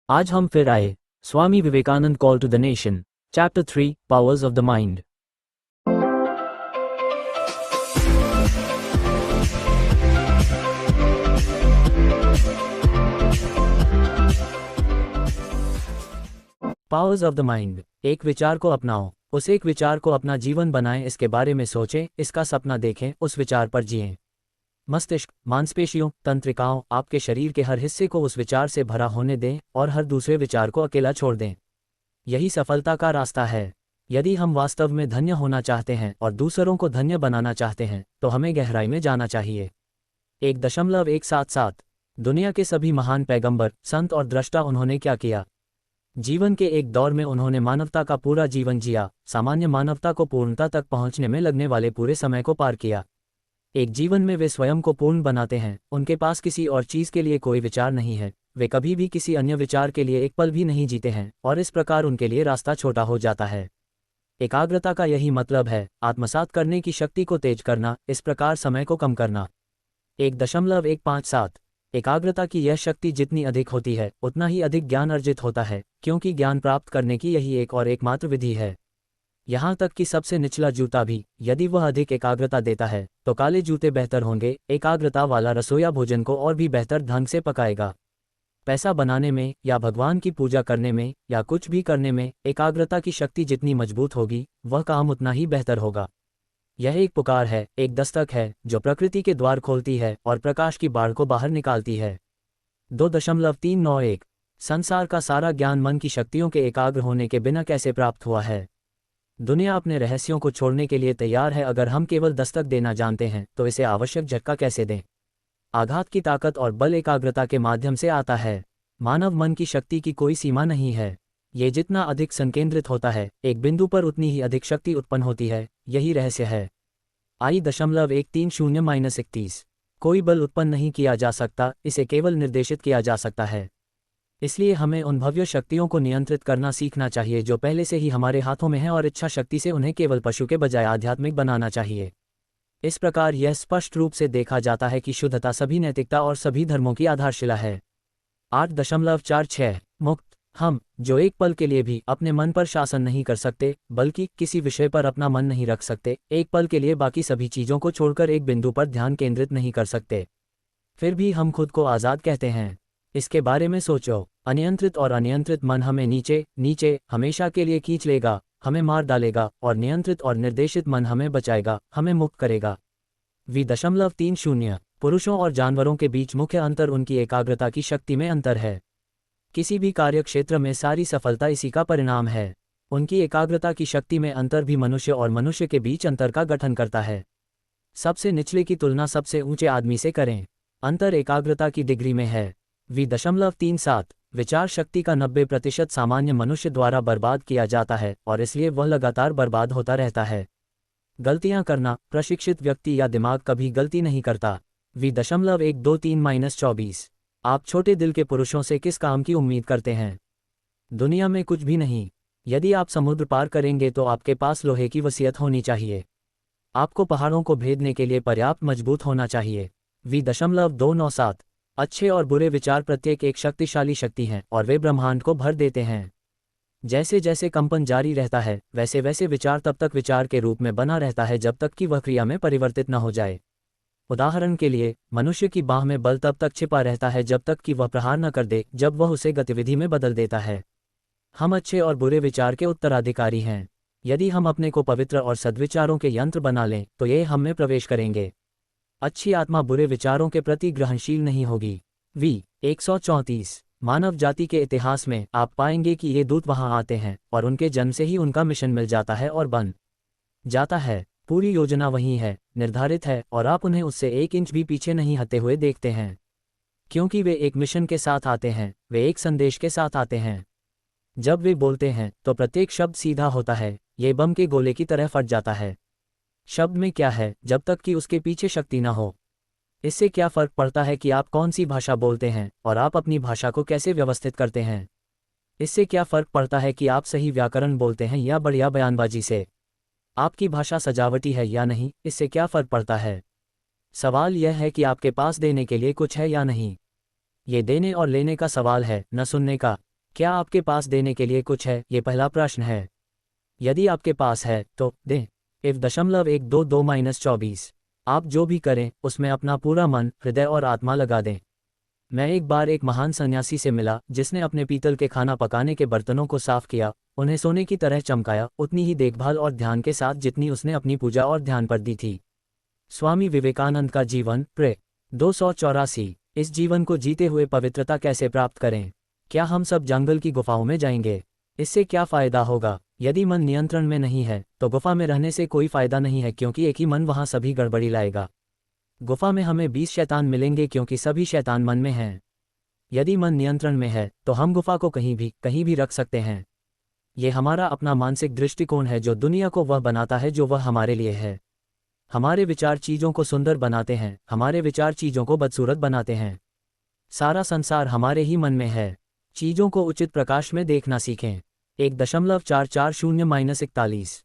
आज हम फिर आए Swami Vivekananda call to the nation, chapter 3 powers of the mind. Powers of the mind. एक विचार को अपनाओ, उस एक विचार को अपना जीवन बनाएं, इसके बारे में सोचें, इसका सपना देखें, उस विचार पर जिएं। मस्तिष्क, मांसपेशियों, तंत्रिकाओं, आपके शरीर के हर हिस्से को उस विचार से भरा होने दें और हर दूसरे विचार को अकेला छोड़ दें। यही सफलता का रास्ता है। यदि हम वास्तव में धन्य होना चाहते हैं और दूसरों को धन्य बनाना चाहते हैं तो हमें गहराई में जाना चाहिए। 1.177 दुनिया के सभी महान पैगंबर, संत और द्रष्टा, उन्होंने क्या किया? जीवन के एक दौर में उन्होंने मानवता का पूरा जीवन जिया, सामान्य मानवता को पूर्णता तक पहुंचने में लगने वाले पूरे समय को पार किया। एक जीवन में वे स्वयं को पूर्ण बनाते हैं, उनके पास किसी और चीज़ के लिए कोई विचार नहीं है, वे कभी भी किसी अन्य विचार के लिए एक पल भी नहीं जीते हैं और इस प्रकार उनके लिए रास्ता छोटा हो जाता है। एकाग्रता का यही मतलब है, आत्मसात करने की शक्ति को तेज करना, इस प्रकार समय को कम करना। 1.157 एकाग्रता की यह शक्ति जितनी अधिक होती है उतना ही अधिक ज्ञान अर्जित होता है, क्योंकि ज्ञान प्राप्त करने की यही एक और एकमात्र विधि है। यहाँ तक कि सबसे निचला जूता भी, यदि वह अधिक एकाग्रता देता है तो काले जूते बेहतर होंगे। एकाग्रता वाला रसोइया भोजन को और भी बेहतर ढंग से पकाएगा। पैसा बनाने में या भगवान की पूजा करने में या कुछ भी करने में एकाग्रता की शक्ति जितनी मजबूत होगी वह काम उतना ही बेहतर होगा। यह एक पुकार है, एक दस्तक है जो प्रकृति के द्वार खोलती है और प्रकाश की बाढ़ को बाहर निकालती है। 2.391 संसार का सारा ज्ञान मन की शक्तियों के एकाग्र होने के बिना कैसे प्राप्त हुआ है? दुनिया अपने रहस्यों को छोड़ने के लिए तैयार है, अगर हम केवल दस्तक देना जानते हैं तो इसे आवश्यक झटका कैसे दें? आघात की ताकत और बल एकाग्रता के माध्यम से आता है। मानव मन की शक्ति की कोई सीमा नहीं है। ये जितना अधिक संकेंद्रित होता है एक बिंदु पर उतनी ही अधिक शक्ति उत्पन्न होती है, यही रहस्य है। I.130-31 कोई बल उत्पन्न नहीं किया जा सकता, इसे केवल निर्देशित किया जा सकता है। इसलिए हमें उन भव्य शक्तियों को नियंत्रित करना सीखना चाहिए जो पहले से ही हमारे हाथों में हैं और इच्छा शक्ति से उन्हें केवल पशु के बजाय आध्यात्मिक बनाना चाहिए। इस प्रकार यह स्पष्ट रूप से देखा जाता है कि शुद्धता सभी नैतिकता और सभी धर्मों की आधारशिला है। 8.46 मुक्त। हम, जो एक पल के लिए भी अपने मन पर शासन नहीं कर सकते, बल्कि किसी विषय पर अपना मन नहीं रख सकते, एक पल के लिए बाकी सभी चीज़ों को छोड़कर एक बिंदु पर ध्यान केंद्रित नहीं कर सकते, फिर भी हम खुद को आज़ाद कहते हैं। इसके बारे में सोचो। अनियंत्रित और अनियंत्रित मन हमें नीचे नीचे हमेशा के लिए खींच लेगा, हमें मार डालेगा, और नियंत्रित और निर्देशित मन हमें बचाएगा, हमें मुक्त करेगा। V.30 पुरुषों और जानवरों के बीच मुख्य अंतर उनकी एकाग्रता की शक्ति में अंतर है। किसी भी कार्य क्षेत्र में सारी सफलता इसी का परिणाम है। उनकी एकाग्रता की शक्ति में अंतर भी मनुष्य और मनुष्य के बीच अंतर का गठन करता है। सबसे निचले की तुलना सबसे ऊंचे आदमी से करें। अंतर एकाग्रता की डिग्री में है। V.37 विचार शक्ति का 90% सामान्य मनुष्य द्वारा बर्बाद किया जाता है और इसलिए वह लगातार बर्बाद होता रहता है। गलतियां करना, प्रशिक्षित व्यक्ति या दिमाग कभी गलती नहीं करता। V.123-24 आप छोटे दिल के पुरुषों से किस काम की उम्मीद करते हैं? दुनिया में कुछ भी नहीं। यदि आप समुद्र पार करेंगे तो आपके पास लोहे की वसीयत होनी चाहिए। आपको पहाड़ों को भेदने के लिए पर्याप्त मजबूत होना चाहिए। V.297 अच्छे और बुरे विचार प्रत्येक एक शक्तिशाली शक्ति हैं और वे ब्रह्मांड को भर देते हैं। जैसे जैसे कंपन जारी रहता है वैसे वैसे विचार तब तक विचार के रूप में बना रहता है जब तक कि वह क्रिया में परिवर्तित न हो जाए। उदाहरण के लिए, मनुष्य की बाह में बल तब तक छिपा रहता है जब तक कि वह प्रहार न कर दे, जब वह उसे गतिविधि में बदल देता है। हम अच्छे और बुरे विचार के उत्तराधिकारी हैं। यदि हम अपने को पवित्र और सद्विचारों के यंत्र बना लें तो ये हम में प्रवेश करेंगे। अच्छी आत्मा बुरे विचारों के प्रति ग्रहणशील नहीं होगी। V.134 मानव जाति के इतिहास में आप पाएंगे कि ये दूत वहां आते हैं और उनके जन्म से ही उनका मिशन मिल जाता है और बन जाता है। पूरी योजना वही है, निर्धारित है, और आप उन्हें उससे 1 इंच भी पीछे नहीं हटते हुए देखते हैं, क्योंकि वे एक मिशन के साथ आते हैं, वे एक संदेश के साथ आते हैं। जब वे बोलते हैं तो प्रत्येक शब्द सीधा होता है, ये बम के गोले की तरह फट जाता है। शब्द में क्या है जब तक कि उसके पीछे शक्ति न हो? इससे क्या फर्क पड़ता है कि आप कौन सी भाषा बोलते हैं और आप अपनी भाषा को कैसे व्यवस्थित करते हैं? इससे क्या फर्क पड़ता है कि आप सही व्याकरण बोलते हैं या बढ़िया बयानबाजी से? आपकी भाषा सजावटी है या नहीं, इससे क्या फर्क पड़ता है? सवाल यह है कि आपके पास देने के लिए कुछ है या नहीं। ये देने और लेने का सवाल है, न सुनने का। क्या आपके पास देने के लिए कुछ है, ये पहला प्रश्न है। यदि आपके पास है तो दें। F.122-24। आप जो भी करें उसमें अपना पूरा मन, हृदय और आत्मा लगा दें। मैं एक बार एक महान सन्यासी से मिला जिसने अपने पीतल के खाना पकाने के बर्तनों को साफ किया, उन्हें सोने की तरह चमकाया, उतनी ही देखभाल और ध्यान के साथ जितनी उसने अपनी पूजा और ध्यान पर दी थी। स्वामी विवेकानंद का जीवन प्रे 284। इस जीवन को जीते हुए पवित्रता कैसे प्राप्त करें? क्या हम सब जंगल की गुफाओं में जाएंगे? इससे क्या फ़ायदा होगा? यदि मन नियंत्रण में नहीं है तो गुफा में रहने से कोई फ़ायदा नहीं है, क्योंकि एक ही मन वहाँ सभी गड़बड़ी लाएगा। गुफा में हमें 20 शैतान मिलेंगे क्योंकि सभी शैतान मन में हैं। यदि मन नियंत्रण में है तो हम गुफा को कहीं भी रख सकते हैं। ये हमारा अपना मानसिक दृष्टिकोण है जो दुनिया को वह बनाता है जो वह हमारे लिए है। हमारे विचार चीज़ों को सुंदर बनाते हैं, हमारे विचार चीज़ों को बदसूरत बनाते हैं। सारा संसार हमारे ही मन में है। चीज़ों को उचित प्रकाश में देखना सीखें। 1.440-41